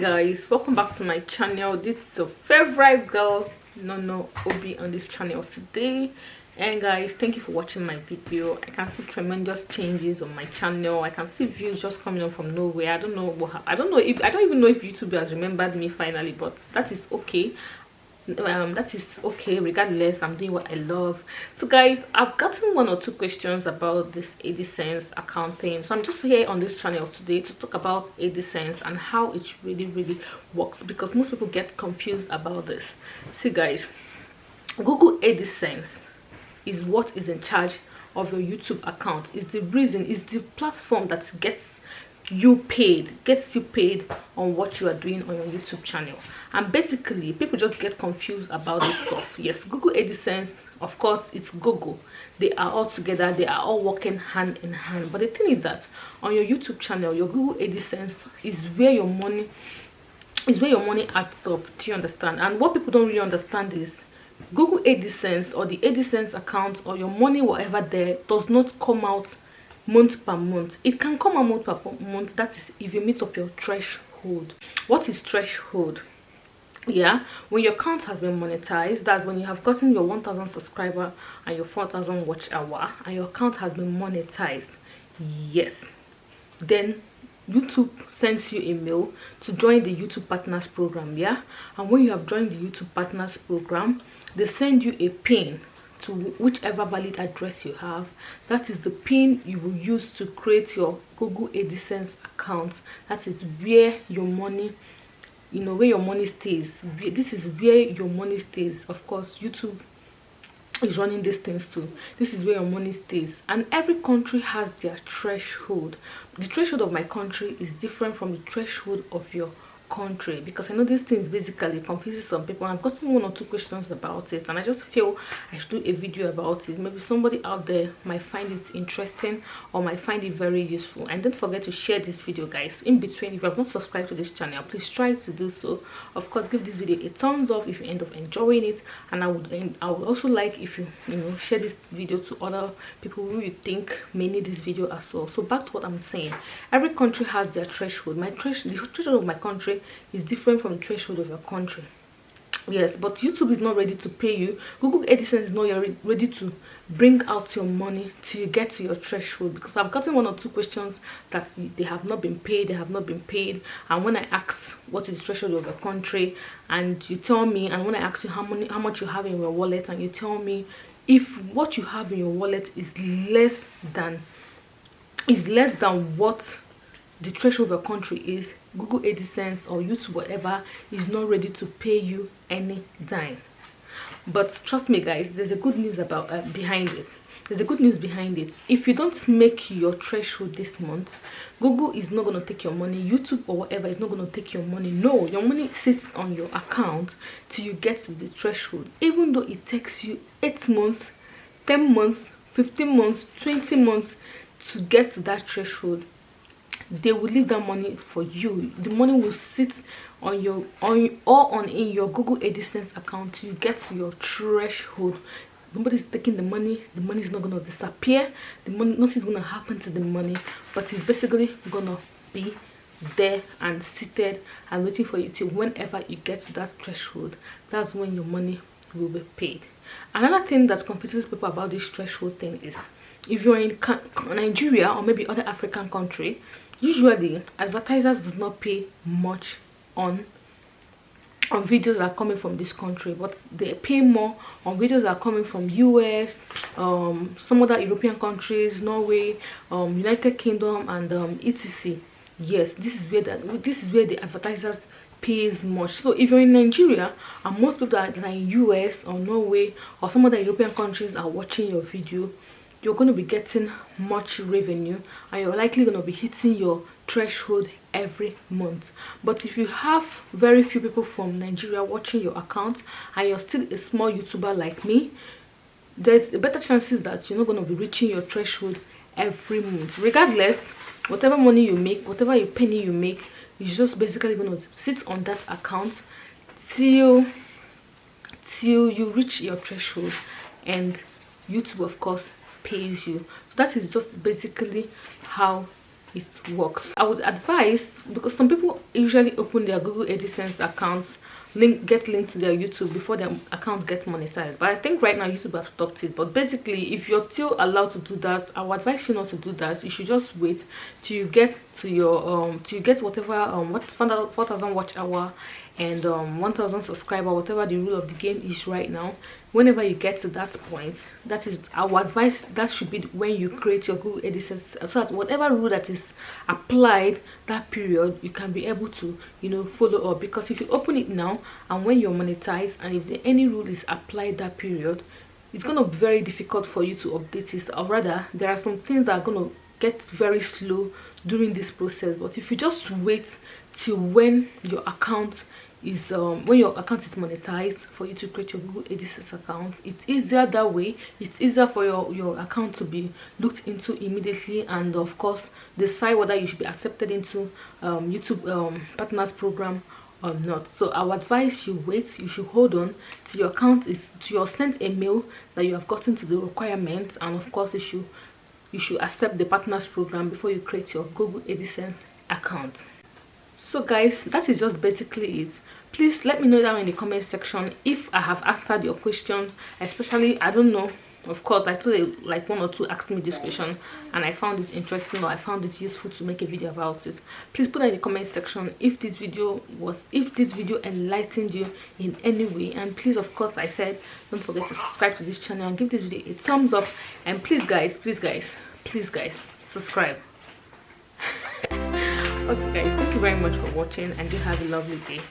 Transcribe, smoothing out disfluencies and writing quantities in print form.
Guys, welcome back to my channel. This is your favorite girl NonoObi on this channel today. And guys, thank you for watching my video. I can see tremendous changes on my channel. I can see views just coming up from nowhere. I don't know if YouTube has remembered me finally, but that is okay. That is okay. Regardless, I'm doing what I love. So guys, I've gotten 1 or 2 questions about this AdSense account thing, so I'm just here on this channel today to talk about AdSense and how it really works, because most people get confused about this. See guys, Google AdSense is what is in charge of your YouTube account. Is the reason, is the platform that gets you paid on what you are doing on your YouTube channel. And basically people just get confused about this stuff. Yes, Google AdSense, of course, it's Google. They are all together, they are all working hand in hand. But the thing is that on your YouTube channel, your Google AdSense is where your money adds up. Do you understand? And what people don't really understand is Google AdSense or the AdSense account or your money, whatever there, does not come out month per month. It can come out month per month. That is if you meet up your threshold. What is threshold? Yeah, when your account has been monetized, that's when you have gotten your 1,000 subscriber and your 4,000 watch hour and your account has been monetized. Yes, then YouTube sends you a mail to join the YouTube Partners program. Yeah, and when you have joined the YouTube Partners program, they send you a pin to whichever valid address you have. That is the pin you will use to create your Google AdSense account. That is where your money, where your money stays. This is where your money stays. Of course, YouTube is running these things too. This is where your money stays, and every country has their threshold. The threshold of my country is different from the threshold of your country, because I know these things basically confuses some people. I've gotten 1 or 2 questions about it, and I just feel I should do a video about it. Maybe somebody out there might find it interesting or might find it very useful. And don't forget to share this video, guys. In between, if you have not subscribed to this channel, please try to do so. Of course, give this video a thumbs up if you end up enjoying it, and I would also like if you share this video to other people who you think may need this video as well. So back to what I'm saying, every country has their threshold. The threshold of my country is different from the threshold of your country. Yes, but YouTube is not ready to pay you. Google AdSense is not ready to bring out your money till you get to your threshold, because I've gotten 1 or 2 questions that they have not been paid. And when I ask what is the threshold of your country, and you tell me, and when I ask you how much you have in your wallet, and you tell me if what you have in your wallet is less than what the threshold of your country is, Google AdSense or YouTube, whatever, is not ready to pay you any dime. But trust me guys, there's a good news about behind it. There's a good news behind it. If you don't make your threshold this month, Google is not going to take your money. YouTube or whatever is not going to take your money. No, your money sits on your account till you get to the threshold, even though it takes you 8 months, 10 months, 15 months, 20 months to get to that threshold. They will leave that money for you. The money will sit in your Google AdSense account till you get to your threshold. Nobody's taking the money. The money is not going to disappear. Nothing's going to happen to the money, but it's basically going to be there and seated and waiting for you till whenever you get to that threshold. That's when your money will be paid. Another thing that confuses people about this threshold thing is, if you're in Nigeria or maybe other African country, usually advertisers do not pay much on videos that are coming from this country, but they pay more on videos that are coming from US, some other European countries, Norway, United Kingdom, and etc. Yes, this is where the advertisers pays much. So if you're in Nigeria and most people that are in US or Norway or some other European countries are watching your video, you're going to be getting much revenue, and you're likely going to be hitting your threshold every month. But if you have very few people from Nigeria watching your account and you're still a small YouTuber like me, there's a better chances that you're not going to be reaching your threshold every month. Regardless, whatever money you make, whatever penny you make, is just basically going to sit on that account till you reach your threshold, and YouTube of course pays you. So that is just basically how it works. I would advise, because some people usually open their Google AdSense accounts, get linked to their YouTube before their account gets monetized, but I think right now YouTube have stopped it. But basically, if you're still allowed to do that, I would advise you not to do that. You should just wait till you get to your till you get whatever 4,000 watch hour and 1,000 subscriber, whatever the rule of the game is right now. Whenever you get to that point, that is our advice. That should be when you create your Google AdSense, so that whatever rule that is applied that period, you can be able to, you know, follow up. Because if you open it now and when you're monetized, and if any rule is applied that period, it's going to be very difficult for you to update it, or rather there are some things that are going to get very slow during this process. But if you just wait till when your account is monetized for you to create your Google AdSense account, it's easier that way. It's easier for your account to be looked into immediately, and of course decide whether you should be accepted into YouTube partners program or not. So I would advise you wait. You should hold on till your account is, till you're sent a mail that you have gotten to the requirements, and of course you should accept the partners program before you create your Google AdSense account. So guys, that is just basically it. Please let me know down in the comment section if I have answered your question. Especially, I don't know, of course I told you, like 1 or 2 asked me this question and I found it interesting, or I found it useful to make a video about it. Please put in the comment section if this video enlightened you in any way. And please, of course, I said don't forget to subscribe to this channel and give this video a thumbs up. And please guys, subscribe. Okay guys, thank you very much for watching, and you have a lovely day.